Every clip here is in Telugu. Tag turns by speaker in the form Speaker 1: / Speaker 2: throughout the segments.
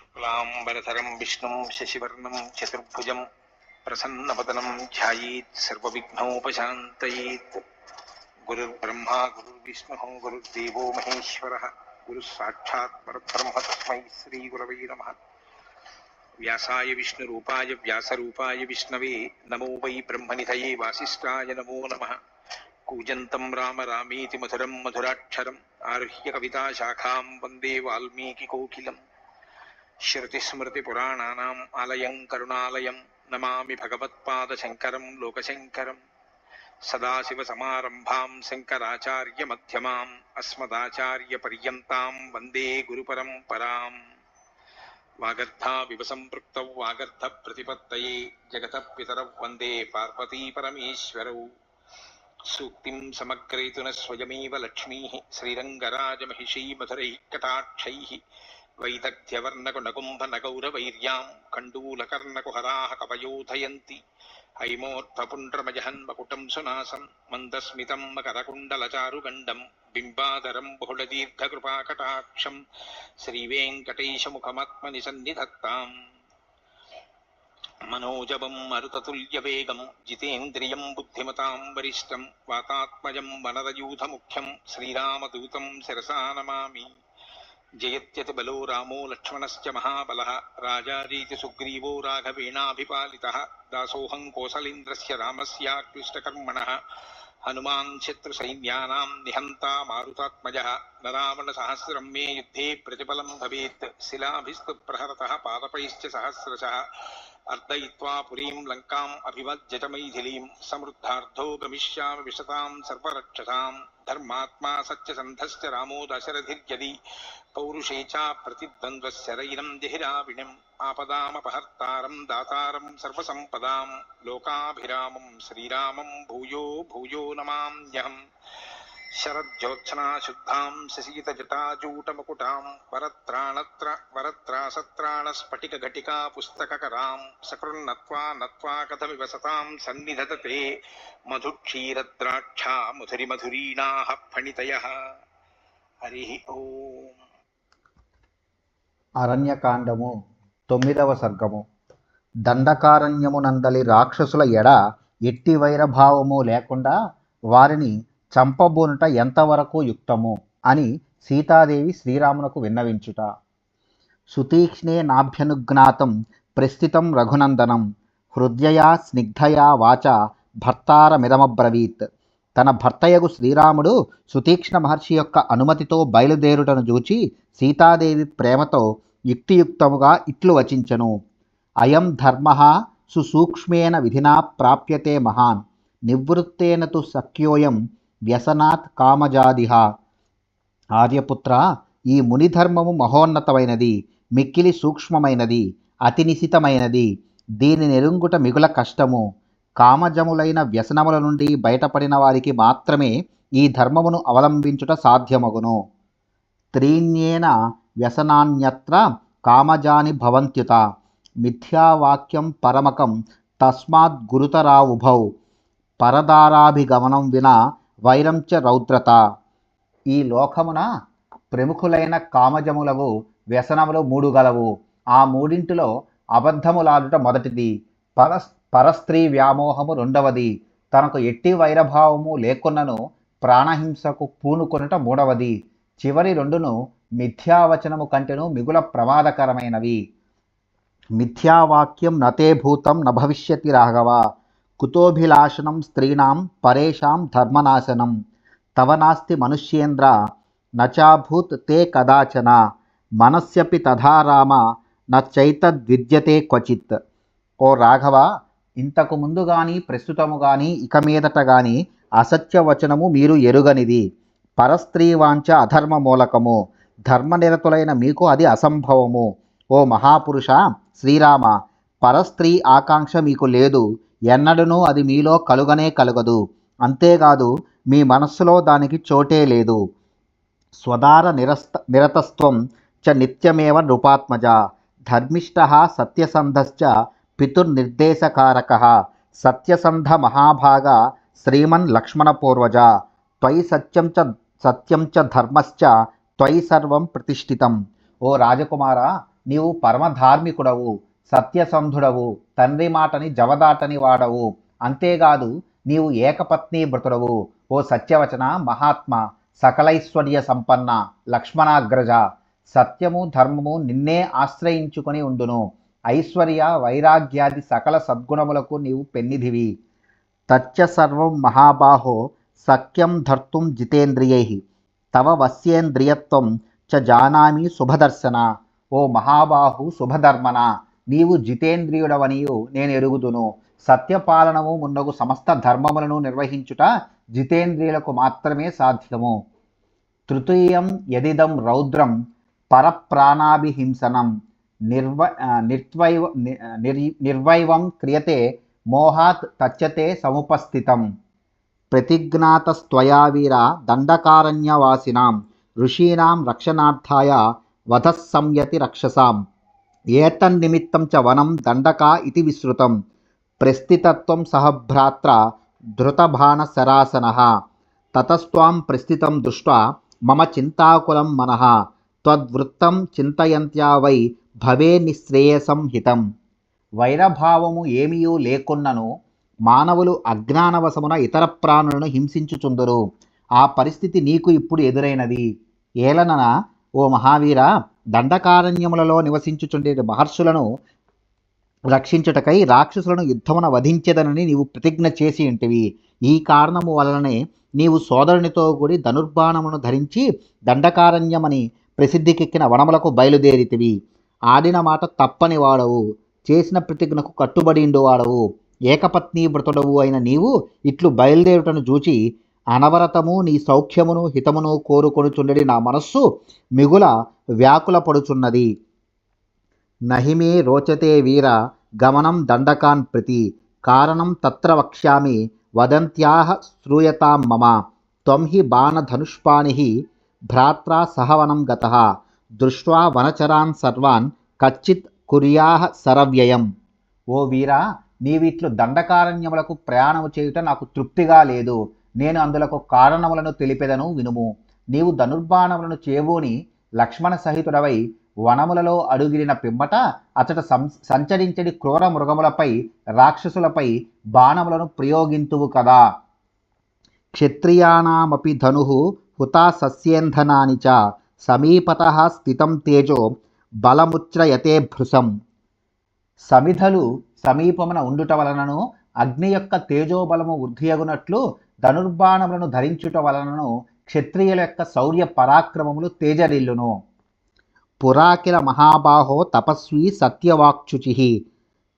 Speaker 1: శుక్లాంబరధరం విష్ణుం శశివర్ణం చతుర్భుజం ప్రసన్నవదనం ధ్యాయేత్ సర్వవిఘ్నోపశాంతయేత్. గురుర్బ్రహ్మా గురుర్విష్ణుః గురుర్దేవో మహేశ్వరः గురుః సాక్షాత్ పరబ్రహ్మ తస్మై శ్రీ గురవై నమః. వ్యాసాయ విష్ణురూపాయ వ్యాసరూపాయ విష్ణవే నమో వై బ్రహ్మనిధయే వాసిష్ఠాయ నమో నమః. కూజంతం రామ రామేతి మధురం మధురాక్షరం ఆరుహ్య కవితాశాఖాం వందే వాల్మీకికోకిలం. శృతిస్మృతిపురాణానాం ఆలయం కరుణాలయం నమామి భగవత్పాదశంకరం లోకశంకరం. సదాశివసమారంభాం శంకరాచార్యమధ్యమాం అస్మదాచార్యపర్యంతాం వందే గురుపరంపరాం. వాగర్ధావివ సంపృక్తౌ వాగర్ధప్రతిపత్తయే జగతః పితరౌ వందే పార్వతీపరమేశ్వరౌ. సూక్తిం సమగ్రయతున స్వయమేవ లక్ష్మీః శ్రీరంగరాజమహిషీ మధురైః కటాక్షైః. వైదగ్ధ్యవర్ణకునకుంభనగౌరవైర్యాం కండూలకర్ణకుహరాः కవయోధయంతి. హైమోర్ధపుండ్రమజహన్మకుటం సునాసం మందస్మితం మకరకుండలచారుగండం బింబాధరం బహుళదీర్ఘకృపాకటాక్షం శ్రీవేంకటేశముఖమాత్మని సన్నిధత్తాం. మనోజవం మరుతతుల్యవేగం జితేంద్రియం బుద్ధిమతాం వరిష్టం వాతాత్మజం వనరయూథముఖ్యం శ్రీరామదూతం శిరసా నమామి. జయత్యతి బలో రామో లక్ష్మణశ్చ మహాబలః రాజారీతి సుగ్రీవో రాఘవేణాభిపాలితః. దాసోహం కోసలేంద్రస్య రామస్యాక్లిష్టకర్మణః హనుమాన్ శత్రుసైన్యానాం నిహంతా మారుతాత్మజః. నరావణసహస్రం మే యుద్ధే ప్రతిఫలం భవేత్ శిలాభిస్తు ప్రహరతః పాదపైశ్చ సహస్రశః. అర్దయిత్వా పురీం లంకాం అభివజ్యత మైథిలీం సమృద్ధార్థో గమిష్యామి విశతాం సర్వరక్షసాం. ధర్మాత్మా సత్యసంధశ్చ రామో దశరథిర్యది పౌరుషే చ ప్రతిద్వంద్వశరైరం జహిరావిణిం. ఆపదామపహర్తారం దాతారం సర్వసంపదాం లోకాభిరామం శ్రీరామం భూయో భూయో నమామ్యహం. శరజ్యోత్సనా శుద్ధాం శశీతజటాజూటముకుటాం వరత్రాసత్రాణస్ఫటికఘటికా పుస్తకకరాం. సకృన్నత్వా నత్వా కథమివ సతాం సన్నిధతతే మధుక్షీరద్రాక్షా మధురిమధురీణాః ఫణితయః. హరి ఓం.
Speaker 2: అరణ్యకాండము 9వ సర్గము. దండకారణ్యమునందలి రాక్షసుల ఎడ ఎట్టి వైరభావము లేకుండా వారిని చంపబోనుట ఎంతవరకు యుక్తము అని సీతాదేవి శ్రీరామునకు విన్నవించుట. సుతీక్ష్ణే నాభ్యనుజ్ఞాతం ప్రస్థితం రఘునందనం హృదయా స్నిగ్ధయా వాచ భర్తారమిదమబ్రవీత్. తన భర్తయగు శ్రీరాముడు సుతీక్ష్ణ మహర్షి యొక్క అనుమతితో బయలుదేరుటను చూచి సీతాదేవి ప్రేమతో యుక్తియుక్తముగా ఇట్లు వచించెను. అయం ధర్మః సుసూక్ష్మేన విధినా ప్రాప్యతే మహాన్ నివృత్తేన తు సఖ్యోయం వ్యసనాత్ కామజాదిహ. ఆర్యపుత్ర, ఈ మునిధర్మము మహోన్నతమైనది, మిక్కిలి సూక్ష్మమైనది, అతి నిశితమైనది. దీని నెరుంగుట మిగుల కష్టము. కామజములైన వ్యసనముల నుండి బయటపడిన వారికి మాత్రమే ఈ ధర్మమును అవలంబించుట సాధ్యమగును. త్రీణ్యేన వ్యసనాన్యత్ర కామజాని భవంత్యుత. మిథ్యావాక్యం పరమకం తస్మాత్ గురుతరావుభౌ పరదారాభిగమనం వినా వైరం చ రౌద్రత. ఈ లోకమున ప్రముఖులైన కామజములవు వ్యసనములు 3 గలవు. ఆ మూడింటిలో అబద్ధములాడుట మొదటిది, పరస్త్రీ వ్యామోహము రెండవది, తనకు ఎట్టి వైరభావము లేకున్నను ప్రాణహింసకు పూనుకొనుట మూడవది. చివరి రెండును మిథ్యావచనము కంటెను మిగుల ప్రమాదకరమైనవి. మిథ్యావాక్యం నతే భూతం న భవిష్యతి రాఘవ కుతోభిలాషణం స్త్రీణాం పరేషాం ధర్మనాశనం. తవ నాస్తి మనుష్యేంద్ర నచాభూత్ తే కదాచన మనస్యపి తథా రామ నచైతద్విద్యతే క్వచిత్. ఓ రాఘవ, ఇంతకు ముందు గాని ప్రస్తుతము గాని ఇక మీదట గాని అసత్యవచనము మీరు ఎరుగనిది. పరస్త్రీవాంచ అధర్మ మూలకము. ధర్మనిరతులైన మీకు అది అసంభవము. ఓ మహాపురుష శ్రీరామ, పరస్త్రీ ఆకాంక్ష మీకు లేదు. ఎన్నడూనూ అది మీలో కలుగనే కలుగదు. అంతేకాదు మీ మనస్సులో దానికి చోటే లేదు. స్వదార నిరతస్త్వం చ నిత్యమేవ నృపాత్మజ ధర్మిష్ఠః సత్యసంధశ్చ పితుర్నిర్దేశకారకః. సత్యసంధ మహాభాగ శ్రీమన్ లక్ష్మణపూర్వజ త్వయి సత్యం చ ధర్మశ్చ త్వయి సర్వం ప్రతిష్ఠితం. ఓ రాజకుమార, నీవు పరమధార్మికుడవు, సత్యసంధుడవు, తండ్రి మాటని జవదాటని వాడవు. అంతేకాదు నీవు ఏకపత్ని భృతుడవు. ఓ సత్యవచన మహాత్మ, సకలైశ్వర్య సంపన్న లక్ష్మణాగ్రజ, సత్యము ధర్మము నిన్నే ఆశ్రయించుకొని ఉండును. ఐశ్వర్య వైరాగ్యాది సకల సద్గుణములకు నీవు పెన్నిధివి. తచ్చ సర్వం మహాబాహో సఖ్యం ధర్తుం జితేంద్రియై తవ వశ్యేంద్రియత్వం చ జానామి శుభదర్శన. ఓ మహాబాహు శుభధర్మన, నీవు జితేంద్రియుడవనియు నేను ఎరుగుదును. సత్యపాలనము మున్నగు సమస్త ధర్మములను నిర్వహించుట జితేంద్రియులకు మాత్రమే సాధ్యము. తృతీయం యదిదం రౌద్రం పరప్రాణాభిహింసనం నిర్వైవం క్రియతే మోహాత్ తచ్చతే సముపస్థితం. ప్రతిజ్ఞాతస్త్వయా వీర దండకారణ్యవాసినాం ఋషీణాం రక్షణార్థాయ వధస్సంయతి రక్షసాం. ఏతన్నిమిత్తం చ వనం దండకా ఇతి విశ్రుతం. ప్రస్థితత్వం సహభ్రాత్ర ధృతబాణశరాసనః. తతస్త్వాం ప్రస్థితం దృష్ట్వా మమ చింతాకులం మనః. త్వద్వృత్తం చింతయంత్యా వై భవే నిశ్రేయసం హితం. వైరభావము ఏమీయూ లేకున్నను మానవులు అజ్ఞానవశమున ఇతర ప్రాణులను హింసించుచుందురు. ఆ పరిస్థితి నీకు ఇప్పుడు ఎదురైనది. ఏలనన ఓ మహావీర, దండకారణ్యములలో నివసించుచుండే మహర్షులను రక్షించుటకై రాక్షసులను యుద్ధమున వధించెదనని నీవు ప్రతిజ్ఞ చేసి ఉంటివి. ఈ కారణము వలననే నీవు సోదరునితో కూడి ధనుర్బాణమును ధరించి దండకారణ్యమని ప్రసిద్ధికెక్కిన వనములకు బయలుదేరితివి. ఆడిన మాట తప్పని వాడవు, చేసిన ప్రతిజ్ఞకు కట్టుబడిండు వాడవు, ఏకపత్ని వ్రతుడవు అయిన నీవు ఇట్లు బయలుదేరుటను చూచి అనవరతము నీ సౌఖ్యమును హితమును కోరుకొనుచుండడి నా మనస్సు మిగుల వ్యాకుల పడుచున్నది. నహిమే రోచతే వీర గమనం దండకాన్ ప్రతి. కారణం తత్ర వక్ష్యామి వదంత్యాః శ్రూయతాం మమ. త్వం హి బాణధనుష్పాణిః భ్రాత్రా సహవనం గతః. దృష్ట్వా వనచరాన్ సర్వాన్ కచ్చిత్ కుర్యాః సరవ్యయం. ఓ వీరా, నీవిట్లు దండకారణ్యములకు ప్రయాణము చేయుట నాకు తృప్తిగా లేదు. నేను అందులకు కారణములను తెలిపెదను వినుము. నీవు ధనుర్బాణములను చేబూని లక్ష్మణ సహితుడవై వనములలో అడుగిడిన పిమ్మట అచట సంచరించడి క్రూర మృగములపై రాక్షసులపై బాణములను ప్రయోగింతువు కదా. క్షత్రియాణమపి ధను హుతా సస్యేంధనాని చ సమీపతః స్థితం తేజో బలముచ్రయతే భృశం. సమిధలు సమీపమున ఉండుట వలనను అగ్ని యొక్క తేజోబలము వృద్ధియగునట్లు ధనుర్బాణములను ధరించుట వలనను క్షత్రియుల యొక్క శౌర్య పరాక్రమములు తేజరిల్లును. పురాకిల మహాబాహో తపస్వీ సత్యవాక్చుచి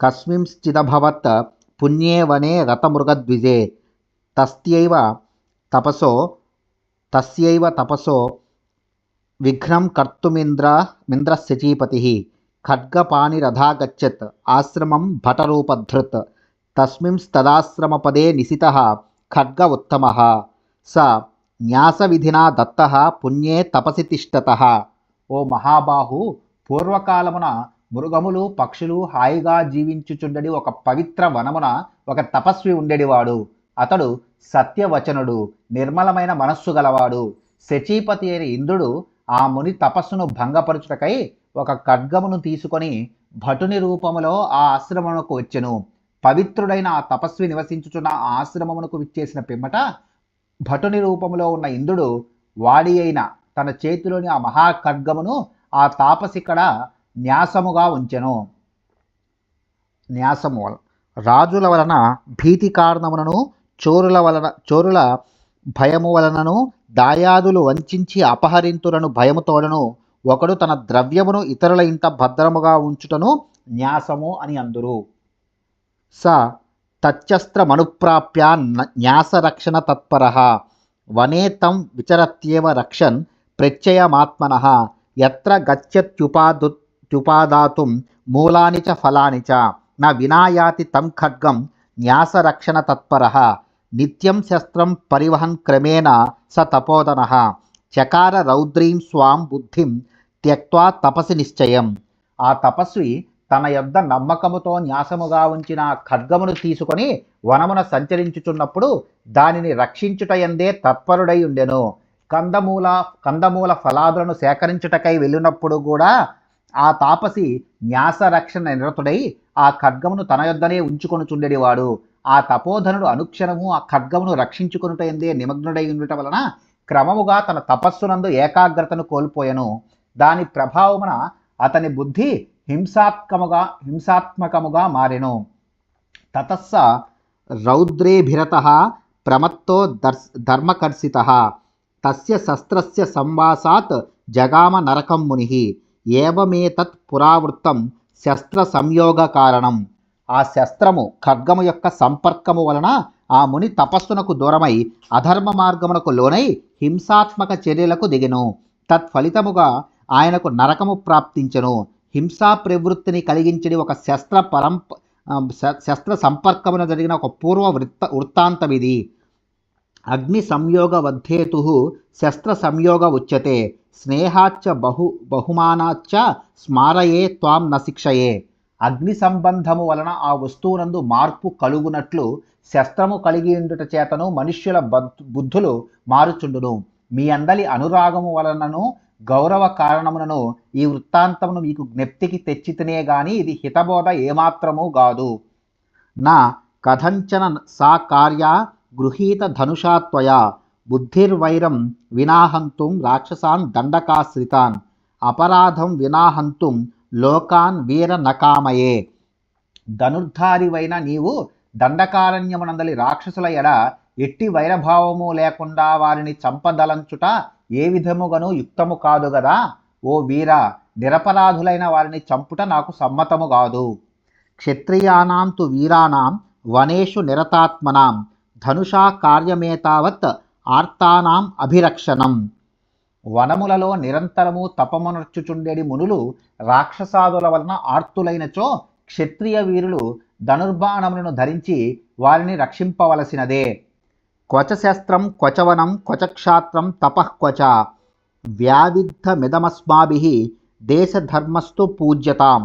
Speaker 2: కస్మింశ్చిదభవత్ పుణ్యే వనే రతమృగద్విజే. తస్యైవ తపసో విఘ్నం కర్తుమింద్రశచీపతి. ఖడ్గపాణిరథాగచ్చత్ ఆశ్రమం భటరూపధృత్. తస్మింస్తదాశ్రమపదే నిశితః ఖడ్గ ఉత్తమః. స న్యాసవిధినా దత్తః పుణ్యే తపసి తిష్టతః. ఓ మహాబాహు, పూర్వకాలమున మృగములు పక్షులు హాయిగా జీవించుచుండడి ఒక పవిత్ర వనమున ఒక తపస్వి ఉండేడివాడు. అతడు సత్యవచనుడు, నిర్మలమైన మనస్సు గలవాడు. శచీపతి అయిన ఇంద్రుడు ఆ ముని తపస్సును భంగపరచుటకై ఒక ఖడ్గమును తీసుకొని భటుని రూపములో ఆ ఆశ్రమమునకు వచ్చెను. పవిత్రుడైన ఆ తపస్వి నివసించుచున్న ఆ ఆశ్రమమునకు విచ్చేసిన పిమ్మట భటుని రూపములో ఉన్న ఇంద్రుడు వాడి అయిన తన చేతిలోని ఆ మహాఖడ్గమును ఆ తాపసిక్కడ న్యాసముగా ఉంచెను. న్యాసము రాజుల వలన భీతి కారణములను చోరుల భయము వలనను దాయాదులు వంచించి అపహరింతులను భయముతోడను ఒకడు తన ద్రవ్యమును ఇతరుల ఇంట భద్రముగా ఉంచుటను న్యాసము అని అందురు. స తచ్చస్త్రమనుప్రాప్య న్యాసరక్షణ తత్పరః. వనే తం విచరత్యేవ రక్షన్ ప్రత్యయమాత్మనః. యత్ర గచ్చత్యుపాదాతుం మూలాని చ ఫలాని చ న వినాయాతి తం ఖడ్గం న్యాసరక్షణ తత్పరః. నిత్యం శస్త్రం పరివహన్ క్రమేణ స తపోదనః. చకార రౌద్రీం స్వాం బుద్ధిం త్యక్త్వా తపసి నిశ్చయం. ఆ తపస్వి తన యొద్ద నమ్మకముతో న్యాసముగా ఉంచిన ఖడ్గమును తీసుకొని వనమున సంచరించుచున్నప్పుడు దానిని రక్షించుటయందే తత్పరుడై ఉండెను. కందమూల ఫలాదులను సేకరించుటకై వెళ్ళినప్పుడు కూడా ఆ తాపసి న్యాసరక్షణ నిరతుడై ఆ ఖడ్గమును తన యొద్దనే ఉంచుకొనుచుండెడివాడు. ఆ తపోధనుడు అనుక్షణము ఆ ఖడ్గమును రక్షించుకొనుట ఎందే నిమగ్నుడై ఉండుట వలన క్రమముగా తన తపస్సునందు ఏకాగ్రతను కోల్పోయెను. దాని ప్రభావమున అతని బుద్ధి హింసాత్మకముగా మారెను. తతస్స రౌద్రేభిరతః ప్రమత్తో ధర్మకర్షితః తస్య శస్త్రస్య సంవాసాత్ జగామ నరకం మునిః. ఏవమేతత్ పురావృత్తం శస్త్ర సంయోగ కారణం. ఆ శస్త్రము ఖడ్గము యొక్క సంపర్కము వలన ఆ ముని తపస్సునకు దూరమై అధర్మ మార్గమునకు లోనై హింసాత్మక చర్యలకు దిగెను. తత్ఫలితముగా ఆయనకు నరకము ప్రాప్తించెను. హింసా ప్రవృత్తిని కలిగించడి ఒక శస్త్ర సంపర్కమున జరిగిన ఒక పూర్వ వృత్తాంతం ఇది. అగ్ని సంయోగ వద్ధేతు శస్త్ర సంయోగ ఉచ్యతే. స్నేహాచ్చ బహుమానాచ్చ స్మారయే త్వాం న శిక్షయే. అగ్ని సంబంధము వలన ఆ వస్తువునందు మార్పు కలుగునట్లు శస్త్రము కలిగి ఉండుట చేతను మనుష్యుల బుద్ధులు మారుచుండును. మీ అందలి అనురాగము వలనను గౌరవ కారణమునను ఈ వృత్తాంతమును మీకు జ్ఞప్తికి తెచ్చితేనే గాని ఇది హితబోధ ఏమాత్రము గాదు. నా కథంచన సా కార్య గృహీత ధనుషా త్వయా బుద్ధిర్వైరం వినాహంతుం రాక్షసాన్ దండకాశ్రితాన్ అపరాధం వినాహంతుం లోకాన్ వీర నకామయే. ధనుర్ధారివైన నీవు దండకారణ్యమునందలి రాక్షసుల ఎడ ఎట్టి వైరభావము లేకుండా వారిని చంపదలంచుట ఏ విధముగాను యుక్తము కాదు గదా. ఓ వీర, నిరపరాధులైన వారిని చంపుట నాకు సమ్మతము కాదు. క్షత్రియానాం తు వీరానాం వనేషు నిరతాత్మనాం ధనుషా కార్యమేతావత్ ఆర్తానాం అభిరక్షణం. వనములలో నిరంతరము తపమునర్చుచుండేడి మునులు రాక్షసాదుల వలన ఆర్తులైనచో క్షత్రియ వీరులు ధనుర్బాణములను ధరించి వారిని రక్షింపవలసినదే. క్వచ శస్త్రం క్వచవనం క్వచక్షాత్రం తపఃక్వచ వ్యావిద్ధమిదమస్మాభిః దేశధర్మస్తు పూజ్యతాం.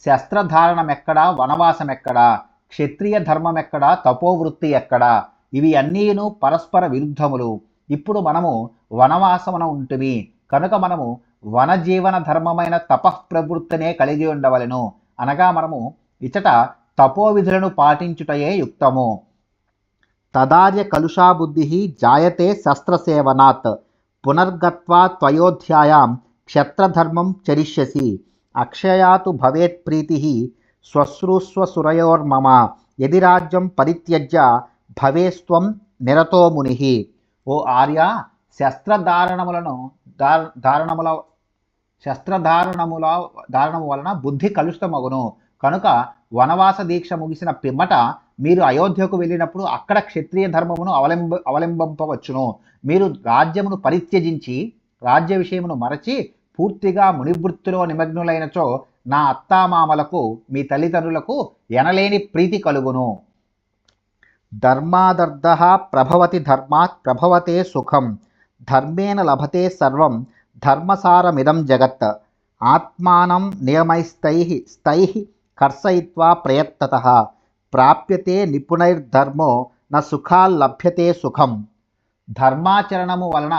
Speaker 2: శస్త్రధారణమెక్కడా, వనవాసమెక్కడా, క్షత్రియ ధర్మమెక్కడా, తపోవృత్తి ఎక్కడా? ఇవి అన్నీను పరస్పర విరుద్ధములు. ఇప్పుడు మనము వనవాసమున ఉంటుమి కనుక మనము వనజీవన ధర్మమైన తపఃప్రవృత్తినే కలిగి ఉండవలెను. అనగా మనము ఇచట తపోవిధులను పాటించుటయే యుక్తము. తదార్య కలుషా బుద్ధి జాయతే శస్త్రసేవనాత్ పునర్గత్వా త్వయోధ్యాయాం క్షత్రధర్మం చరిష్యసి అక్షయాతు భవేత్ ప్రీతి శ్వశ్రూస్వసురయోర్మమ యది రాజ్యం పరిత్యజ్య భవేస్త్వం నిరతో ముని. ఓ ఆర్య, ధారణము వలన బుద్ధి కలుషితమగును కనుక వనవాస దీక్ష ముగిసిన పిమ్మట మీరు అయోధ్యకు వెళ్ళినప్పుడు అక్కడ క్షత్రియ ధర్మమును అవలంబింపవచ్చును. మీరు రాజ్యమును పరిత్యజించి రాజ్య విషయమును మరచి పూర్తిగా మునివృత్తిలో నిమగ్నులైనచో నా అత్తామామలకు మీ తల్లిదండ్రులకు ఎనలేని ప్రీతి కలుగును. ధర్మాదర్ధః ప్రభవతి ధర్మాత్ ప్రభవతే సుఖం ధర్మేణ లభతే సర్వం ధర్మసారమిదం జగత్ ఆత్మానం నియమైస్తైః కర్షయిత్వా ప్రయత్నతః ప్రాప్యతే నిపుణైర్ధర్మో న సుఖాల్లభ్యతే సుఖం. ధర్మాచరణము వలన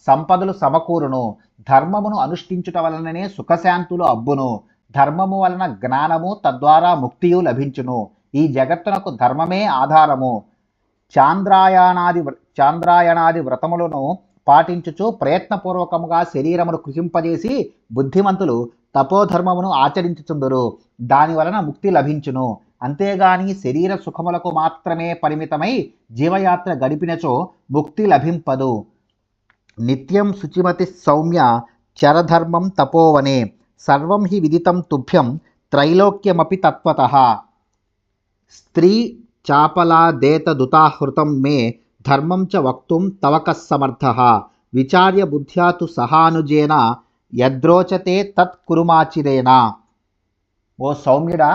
Speaker 2: సంపదలు సమకూరును. ధర్మమును అనుష్ఠించుట వలననే సుఖశాంతులు అబ్బును. ధర్మము వలన జ్ఞానము, తద్వారా ముక్తియు లభించును. ఈ జగత్తునకు ధర్మమే ఆధారము. చాంద్రాయణాది వ్రతములను పాటించుచు ప్రయత్నపూర్వకముగా శరీరమును కృషింపజేసి బుద్ధిమంతులు తపోధర్మమును ఆచరించుచుందురు. దాని వలన ముక్తి లభించును. అంతేగాని శరీర సుఖములకు మాత్రమే పరిమితమై జీవయాత్ర గడిపినచో ముక్తి లభింపదు. నిత్యం శుచిమతి సౌమ్య చరధర్మం తపోవనే సర్వం హి విదితం తుభ్యం త్రైలోక్యమపి తత్వతః. స్త్రీ చాపలాదేతదుతాహృతం మే ధర్మం చ వక్తుం తవ కః సమర్థః విచార్య బుద్ధ్యా తు సహానుజేన యద్రోచతే తత్ కురుమాచిరేణ. ఓ సౌమ్యుడా,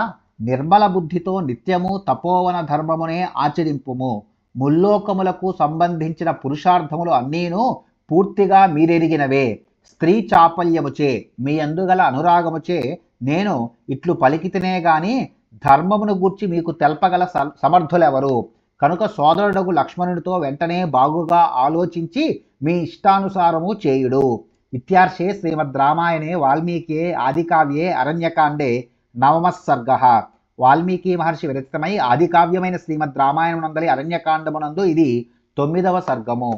Speaker 2: నిర్మల బుద్ధితో నిత్యము తపోవన ధర్మమునే ఆచరింపుము. ముల్లోకములకు సంబంధించిన పురుషార్థములు అన్నీను పూర్తిగా మీరెరిగినవే. స్త్రీ చాపల్యముచే మీ అందుగల అనురాగముచే నేను ఇట్లు పలికితేనే గాని ధర్మమును గూర్చి మీకు తెల్పగల సమర్థులెవరు? కనుక సోదరుడగు లక్ష్మణుడితో వెంటనే బాగుగా ఆలోచించి మీ ఇష్టానుసారము చేయుడు. ఇత్యార్షే శ్రీమద్రామాయణే వాల్మీకియే ఆదికావ్యే అరణ్యకాండే నవమః సర్గః. వాల్మీకి మహర్షి విరచితమై ఆదికావ్యమైన శ్రీమద్ రామాయణమునందలి అరణ్యకాండమునందు ఇది 9వ సర్గము.